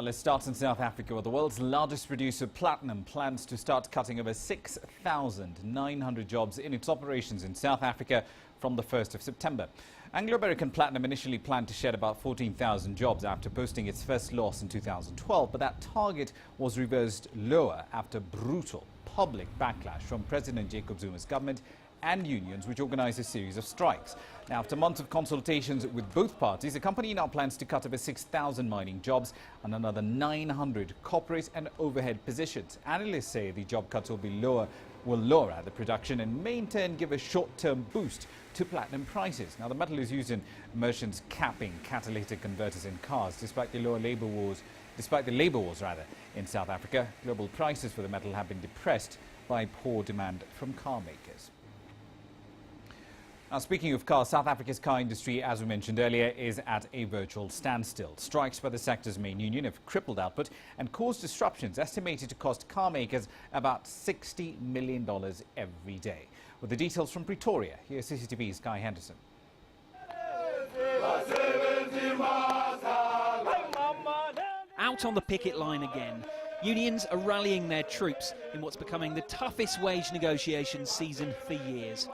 Let's start in South Africa, where the world's largest producer, Platinum, plans to start cutting over 6,900 jobs in its operations in South Africa from the 1st of September. Anglo-American Platinum initially planned to shed about 14,000 jobs after posting its first loss in 2012, but that target was reversed lower after brutal public backlash from President Jacob Zuma's government and unions, which organized a series of strikes. Now, after months of consultations with both parties, the company now plans to cut over 6,000 mining jobs and another 900 corporate and overhead positions. Analysts say the job cuts will lower the production and may in turn give a short-term boost to platinum prices. Now, the metal is used in merchants capping catalytic converters in cars, despite the labor wars in South Africa. Global prices for the metal have been depressed by poor demand from car makers. Now, speaking of cars, South Africa's car industry, as we mentioned earlier, is at a virtual standstill. Strikes by the sector's main union have crippled output and caused disruptions estimated to cost car makers about $60 million every day. With the details from Pretoria, here's CCTV's Guy Henderson. Out on the picket line again, unions are rallying their troops in what's becoming the toughest wage negotiation season for years.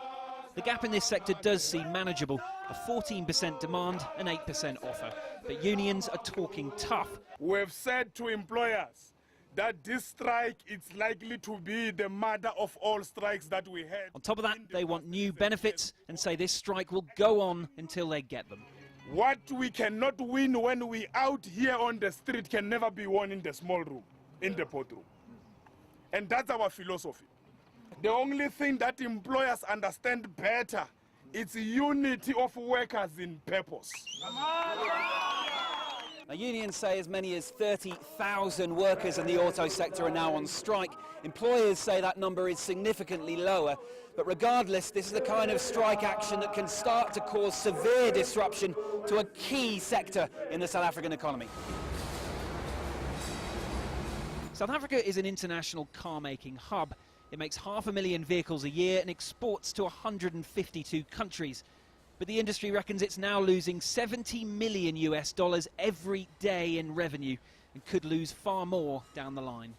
The gap in this sector does seem manageable, a 14% demand and 8% offer. But unions are talking tough. We've said to employers that this strike is likely to be the mother of all strikes that we had. On top of that, they want new benefits and say this strike will go on until they get them. What we cannot win when we out here on the street can never be won in the small room, in the boardroom. And that's our philosophy. The only thing that employers understand better is unity of workers in purpose. Now, unions say as many as 30,000 workers in the auto sector are now on strike. Employers say that number is significantly lower. But regardless, this is the kind of strike action that can start to cause severe disruption to a key sector in the South African economy. South Africa is an international car-making hub. It makes 500,000 vehicles a year and exports to 152 countries. But the industry reckons it's now losing $70 million every day in revenue and could lose far more down the line.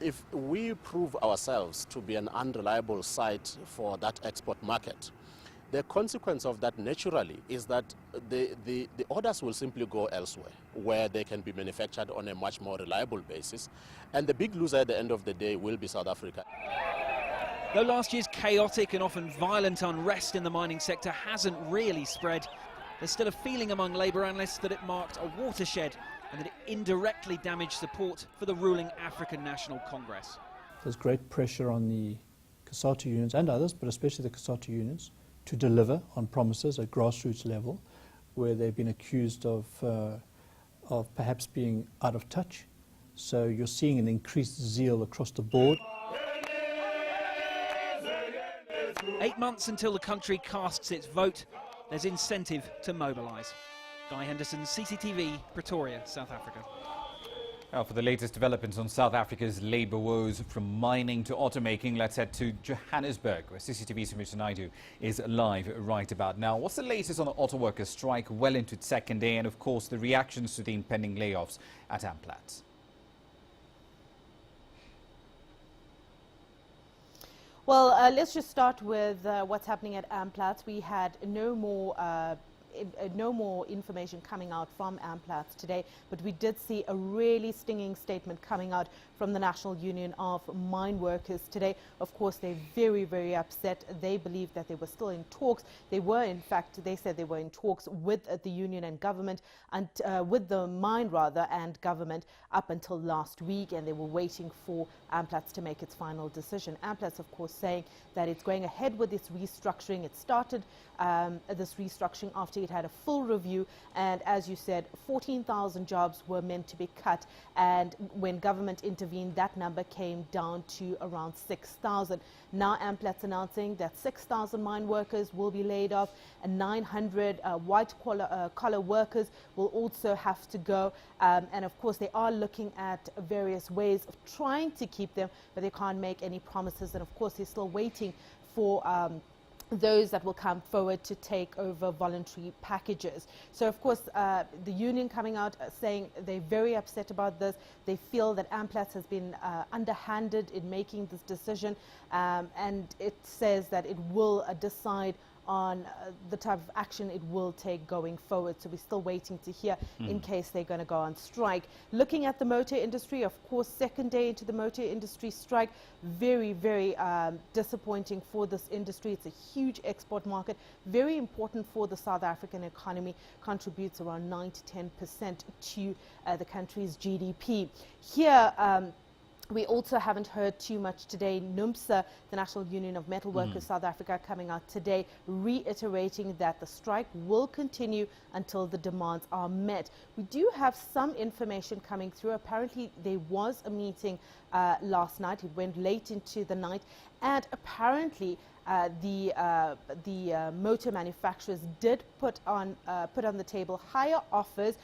If we prove ourselves to be an unreliable site for that export market, the consequence of that naturally is that the orders will simply go elsewhere, where they can be manufactured on a much more reliable basis. And the big loser at the end of the day will be South Africa. Though last year's chaotic and often violent unrest in the mining sector hasn't really spread, there's still a feeling among labour analysts that it marked a watershed and that it indirectly damaged support for the ruling African National Congress. There's great pressure on the COSATU unions and others, but especially the COSATU unions, to deliver on promises at grassroots level, where they've been accused of perhaps being out of touch. So you're seeing an increased zeal across the board. 8 months until the country casts its vote, there's incentive to mobilise. Guy Henderson, CCTV, Pretoria, South Africa. Now, for the latest developments on South Africa's labour woes, from mining to automaking, let's head to Johannesburg, where CCTV's Sumitra Naidu is live right about now. What's the latest on the auto workers' strike well into its second day, and of course the reactions to the impending layoffs at Amplats? Well, let's just start with what's happening at Amplats. We had no more information coming out from Amplats today, but we did see a really stinging statement coming out from the National Union of Mine Workers today. Of course, they're very, very upset. They believe that they were still in talks. They were, in fact, they said they were in talks with the union and government, and with the mine rather and government up until last week, and they were waiting for Amplats to make its final decision. Amplats, of course, saying that it's going ahead with its restructuring. It started this restructuring after it had a full review, and as you said, 14,000 jobs were meant to be cut, and when government intervened, that number came down to around 6,000. Now Amplats announcing that 6,000 mine workers will be laid off, and 900 white-collar workers will also have to go, and of course they are looking at various ways of trying to keep them, but they can't make any promises, and of course they're still waiting for those that will come forward to take over voluntary packages. So of course the union coming out saying they're very upset about this. They feel that AmPlats has been underhanded in making this decision, and it says that it will decide on the type of action it will take going forward. So we're still waiting to hear in case they're going to go on strike. Looking at the motor industry, of course, second day into the motor industry strike, very, very disappointing for this industry. It's a huge export market, very important for the South African economy, contributes around 9 to 10% to the country's GDP. Here, we also haven't heard too much today. NUMSA, the National Union of Metal Workers South Africa, coming out today reiterating that the strike will continue until the demands are met. We do have some information coming through. Apparently there was a meeting last night. It went late into the night, and apparently the motor manufacturers did put on the table higher offers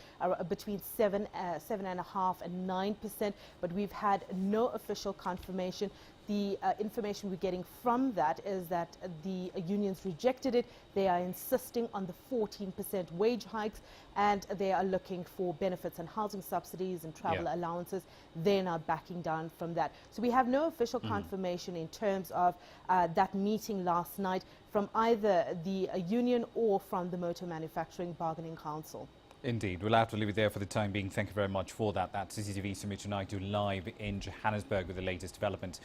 between 7.5% and 9%, but we've had no official confirmation. The information we're getting from that is that the unions rejected it. They are insisting on the 14% wage hikes, and they are looking for benefits and housing subsidies and travel allowances. They're not backing down from that. So we have no official confirmation in terms of that meeting last night from either the union or from the Motor Manufacturing Bargaining Council. Indeed. We'll have to leave it there for the time being. Thank you very much for that. That's CCTV Sumit tonight, you live in Johannesburg with the latest development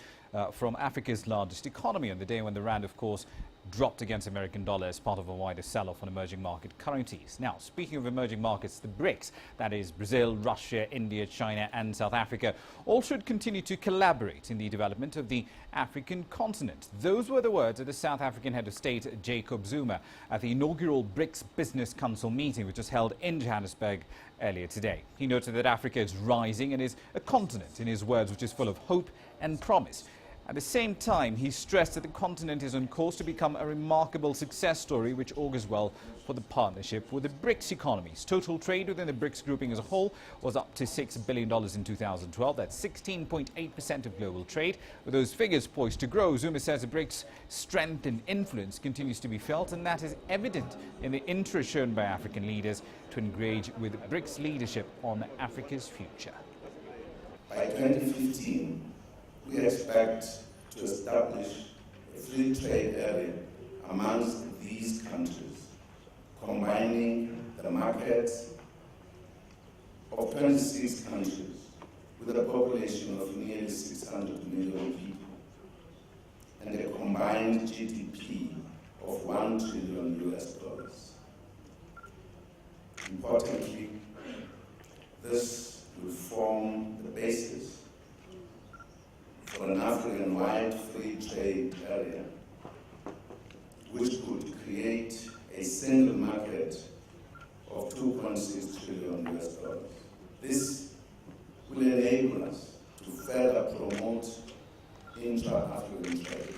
from Africa's largest economy on the day when the rand, of course, dropped against American dollar as part of a wider sell-off on emerging market currencies. Now, speaking of emerging markets, the BRICS, that is Brazil, Russia, India, China and South Africa, all should continue to collaborate in the development of the African continent. Those were the words of the South African head of state, Jacob Zuma, at the inaugural BRICS Business Council meeting, which was held in Johannesburg earlier today. He noted that Africa is rising and is a continent, in his words, which is full of hope and promise. At the same time, he stressed that the continent is on course to become a remarkable success story, which augurs well for the partnership with the BRICS economies. Total trade within the BRICS grouping as a whole was up to $6 billion in 2012. That's 16.8% of global trade. With those figures poised to grow, Zuma says the BRICS' strength and influence continues to be felt, and that is evident in the interest shown by African leaders to engage with BRICS leadership on Africa's future. By 2015, we expect to establish a free trade area amongst these countries, combining the markets of 26 countries with a population of nearly 600 million people and a combined GDP of $1 trillion. Importantly, this will form the basis for an African-wide free trade area, which could create a single market of $2.6 trillion. This will enable us to further promote intra-African trade.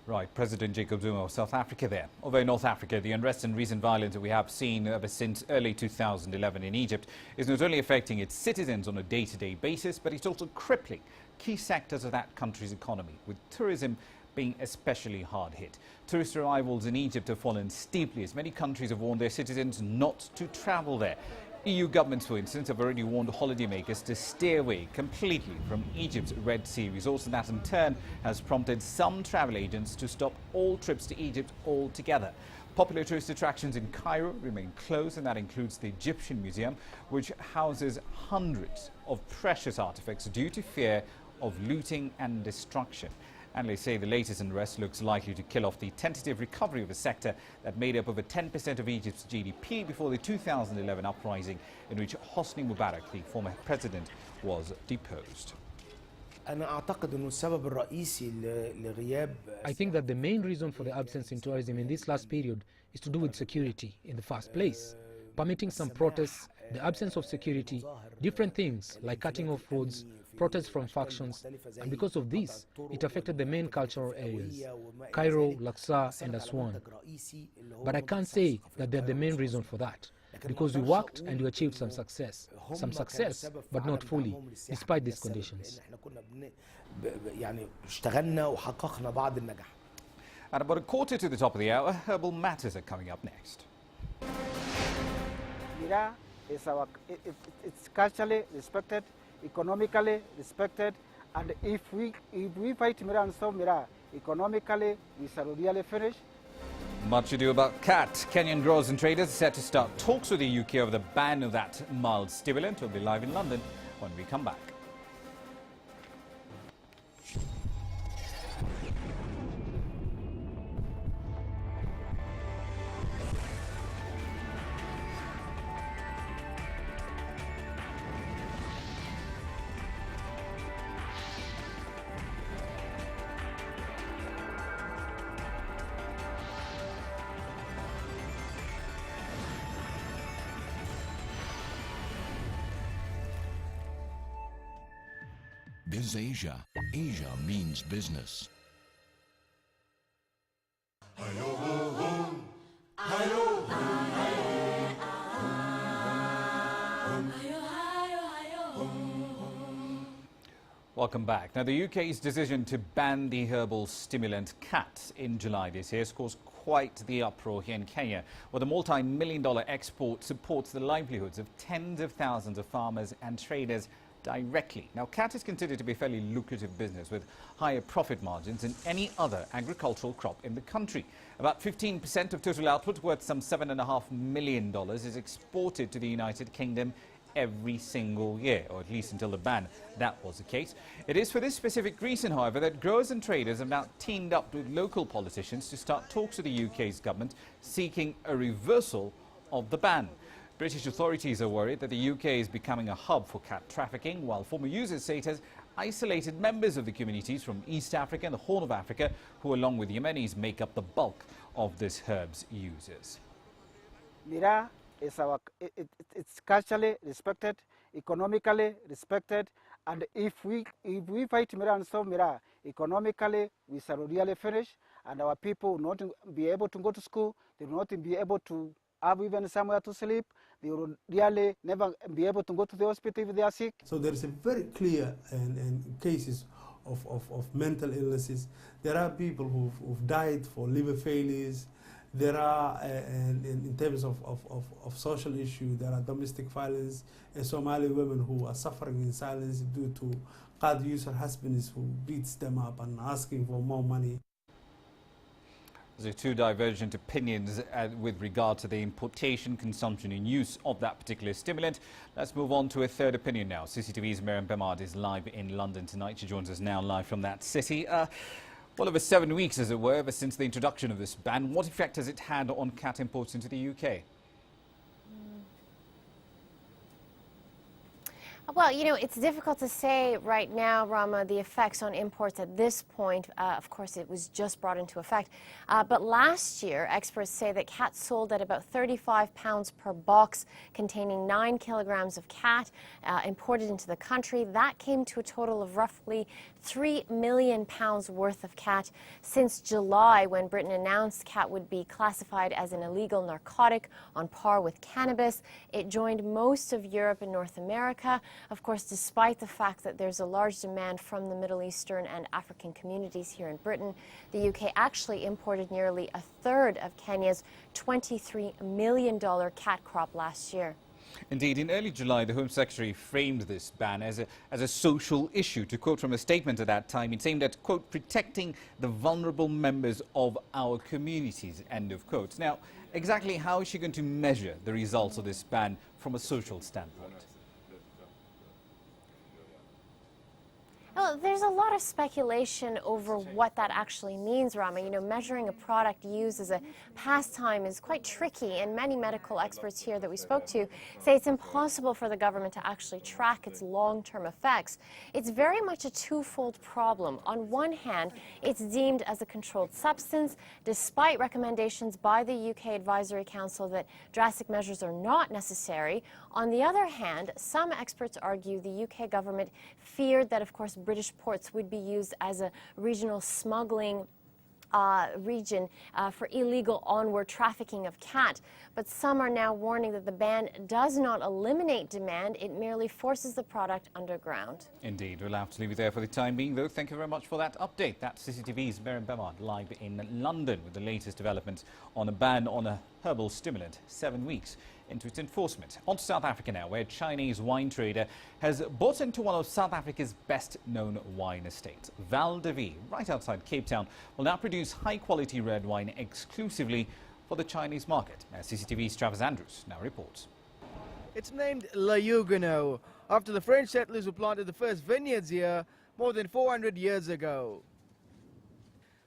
Right, President Jacob Zuma of South Africa there. Over in North Africa, the unrest and recent violence that we have seen ever since early 2011 in Egypt is not only affecting its citizens on a day-to-day basis, but it's also crippling key sectors of that country's economy, with tourism being especially hard hit. Tourist arrivals in Egypt have fallen steeply as many countries have warned their citizens not to travel there. EU governments, for instance, have already warned holidaymakers to stay away completely from Egypt's Red Sea resorts, and that in turn has prompted some travel agents to stop all trips to Egypt altogether. Popular tourist attractions in Cairo remain closed, and that includes the Egyptian Museum, which houses hundreds of precious artifacts due to fear of looting and destruction. Analysts say the latest unrest looks likely to kill off the tentative recovery of a sector that made up over 10% of Egypt's GDP before the 2011 uprising in which Hosni Mubarak, the former president, was deposed. I think that the main reason for the absence in tourism in this last period is to do with security in the first place. Permitting some protests, the absence of security, different things like cutting off roads, protests from factions, and because of this, it affected the main cultural areas, Cairo, Luxor and Aswan. But I can't say that they're the main reason for that, because we worked and we achieved some success, but not fully, despite these conditions. At about 1/4 to the top of the hour, Herbal Matters are coming up next. Mira is it's culturally respected, economically respected, and if we fight Mira and solve Mira economically, we shall really finish. Much ado about cat. Kenyan growers and traders are set to start talks with the UK over the ban of that mild stimulant. We'll be live in London when we come back. BizAsia. Asia means business. Welcome back. Now, the UK's decision to ban the herbal stimulant cat in July this year has caused quite the uproar here in Kenya, where the multi-million-dollar export supports the livelihoods of tens of thousands of farmers and traders directly. Now, cat is considered to be a fairly lucrative business with higher profit margins than any other agricultural crop in the country. About 15% of total output, worth some $7.5 million, is exported to the United Kingdom every single year, or at least until the ban that was the case. It is for this specific reason, however, that growers and traders have now teamed up with local politicians to start talks with the UK's government seeking a reversal of the ban. British authorities are worried that the UK is becoming a hub for cat trafficking, while former users say it has isolated members of the communities from East Africa and the Horn of Africa, who along with Yemenis make up the bulk of this herb's users. Mira is it's culturally respected, economically respected, and if we fight Mira and solve Mira economically, we shall really finish, and our people will not be able to go to school, they will not be able to have even somewhere to sleep, they will really never be able to go to the hospital if they are sick. So there is a very clear and cases of mental illnesses. There are people who've died for liver failures. There are, in terms of social issue, there are domestic violence, and Somali women who are suffering in silence due to card user husbands who beats them up and asking for more money. There are two divergent opinions with regard to the importation, consumption and use of that particular stimulant. Let's move on to a third opinion now. CCTV's Miriam Bemard is live in London tonight. She joins us now live from that city. Well, over 7 weeks, as it were, ever since the introduction of this ban, what effect has it had on cat imports into the UK? Well, you know, it's difficult to say right now, Rama, the effects on imports at this point. Of course, it was just brought into effect. But last year, experts say that cat sold at about £35 per box containing 9 kilograms of cat imported into the country. That came to a total of roughly £3 million worth of cat since July, when Britain announced cat would be classified as an illegal narcotic on par with cannabis. It joined most of Europe and North America. Of course, despite the fact that there's a large demand from the Middle Eastern and African communities here in Britain, the UK actually imported nearly a third of Kenya's $23 million cat crop last year. Indeed, in early July, the Home Secretary framed this ban as a social issue. To quote from a statement at that time, it aimed at, quote, protecting the vulnerable members of our communities, end of quote. Now, exactly how is she going to measure the results of this ban from a social standpoint? Well, there's a lot of speculation over what that actually means, Rama. You know, measuring a product used as a pastime is quite tricky, and many medical experts here that we spoke to say it's impossible for the government to actually track its long-term effects. It's very much a twofold problem. On one hand, it's deemed as a controlled substance, despite recommendations by the UK Advisory Council that drastic measures are not necessary. On the other hand, some experts argue the UK government feared that, of course, British ports would be used as a regional smuggling region for illegal onward trafficking of cat. But some are now warning that the ban does not eliminate demand, it merely forces the product underground. Indeed, we'll have to leave it there for the time being, though. Thank you very much for that update. That's CCTV's Miriam Bemard live in London with the latest developments on a ban on a herbal stimulant 7 weeks into its enforcement. On to South Africa now, where a Chinese wine trader has bought into one of South Africa's best-known wine estates. Val de Vie, right outside Cape Town, will now produce high-quality red wine exclusively for the Chinese market, as CCTV's Travis Andrews now reports. It's named Le Huguenot, after the French settlers who planted the first vineyards here more than 400 years ago.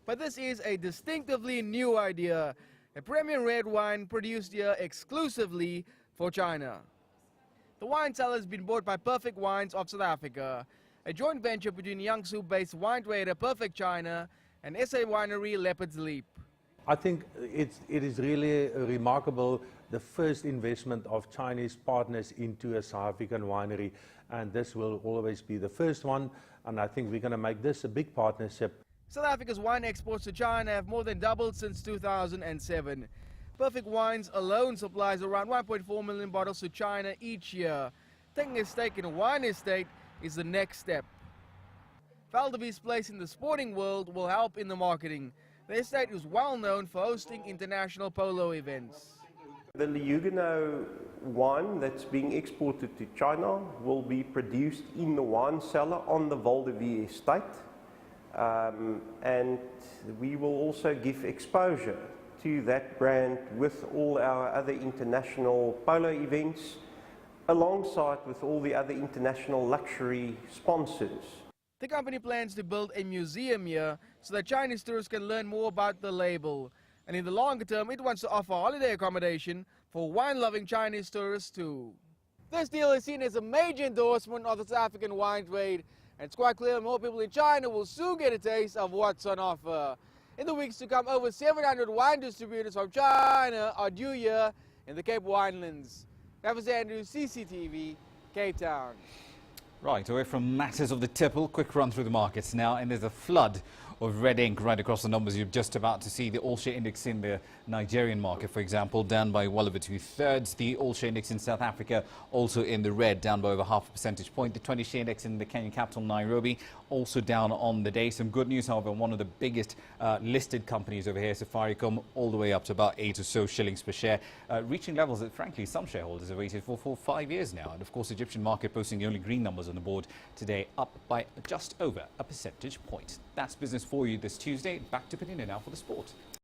But this is a distinctively new idea, a premium red wine produced here exclusively for China. The wine cellar has been bought by Perfect Wines of South Africa, a joint venture between Jiangsu-based wine trader Perfect China and SA winery Leopard's Leap. I think it is really remarkable, the first investment of Chinese partners into a South African winery, and this will always be the first one, and I think we're going to make this a big partnership. South Africa's wine exports to China have more than doubled since 2007. Perfect Wines alone supplies around 1.4 million bottles to China each year. Taking a stake in a wine estate is the next step. Val de Vie's place in the sporting world will help in the marketing. The estate is well known for hosting international polo events. The Le Huguenot wine that's being exported to China will be produced in the wine cellar on the Val de Vie estate. And we will also give exposure to that brand with all our other international polo events, alongside with all the other international luxury sponsors. The company plans to build a museum here so that Chinese tourists can learn more about the label. And in the longer term, it wants to offer holiday accommodation for wine-loving Chinese tourists too. This deal is seen as a major endorsement of the South African wine trade, and it's quite clear more people in China will soon get a taste of what's on offer. In the weeks to come, over 700 wine distributors from China are due here in the Cape Winelands. Travis Andrews, CCTV, Cape Town. Right, away from matters of the tipple, quick run through the markets now, and there's a flood of red ink right across the numbers. You're just about to see the all-share index in the Nigerian market, for example, down by well over 2/3. The all-share index in South Africa also in the red, down by over half a percentage point. The 20-share index in the Kenyan capital, Nairobi, also down on the day. Some good news, however, one of the biggest listed companies over here, Safaricom, all the way up to about 8 or so shillings per share, reaching levels that, frankly, some shareholders have waited for 5 years now. And, of course, Egyptian market posting the only green numbers on the board today, up by just over a percentage point. That's business for you this Tuesday. Back to Penina now for the sport.